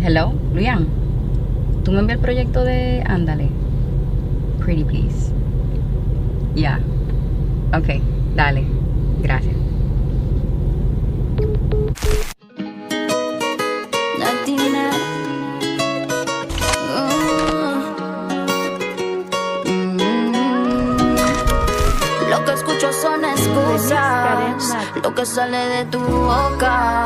Hello, Luian. ¿Tú me envías el proyecto de Ándale? Pretty please. Ya. Ok, dale. Gracias. Latina. Lo que escucho son excusas, lo que sale de tu boca.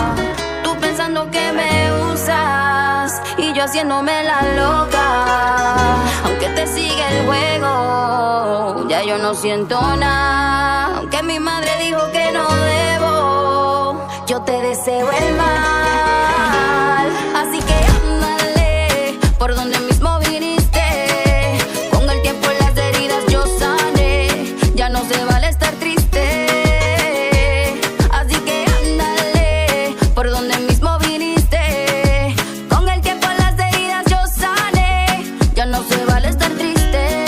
Tú pensando que me usas y yo haciéndome la loca. Aunque te sigue el juego, ya yo no siento nada. Aunque mi madre dijo que no debo, yo te deseo el mal. Así que ándale por donde mismo viniste. Con el tiempo las heridas yo sané. Ya no se vale estar triste. Así que ándale por donde mismo viniste. Con el tiempo las heridas yo sané. Ya no se vale estar triste.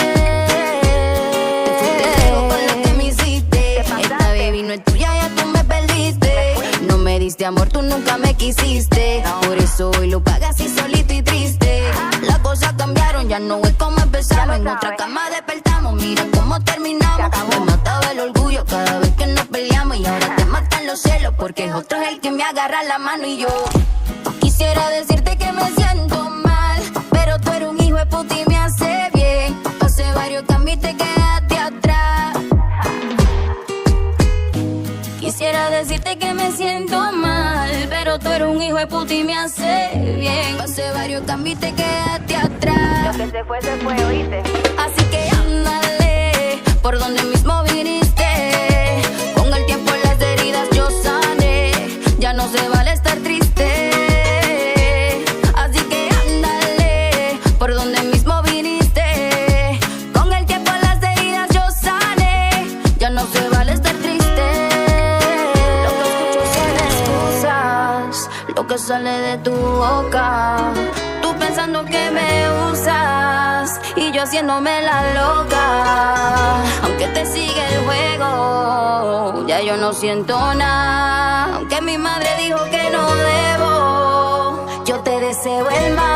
Te fuiste con lo que me hiciste. Esta baby no es tuya, ya tú me perdiste. No me diste amor, tú nunca me quisiste. Por eso hoy lo pagas así solito y triste. Las cosas cambiaron, ya no es como empezamos. En otra cama despertamos, mira cómo terminamos. Me mataba el orgullo cada vez que nos peleamos. Y ahora te matan los celos porque es otro el que me agarra la mano. Y yo quisiera decirte que me siento mal, pero tú eres un hijo de puta y me hace bien. Hace varios cambios y te quedaste atrás. Quisiera decirte que me siento mal, pero tú eres un hijo de puta y me hace bien. Hace varios cambios y te quedaste atrás. Lo que se fue, oíste. Así que ándale por donde mismo viniste. Con el tiempo las heridas yo sané. Ya no se vale estar triste. Así que ándale por donde mismo viniste. Con el tiempo las heridas yo sané. Ya no se vale estar triste. Lo que escucho son excusas, lo que sale de tu boca. Tú pensando que me usas y yo haciéndome la loca. Aunque te sigue el juego, ya yo no siento nada. Aunque mi madre dijo que no debo, yo te deseo el mal.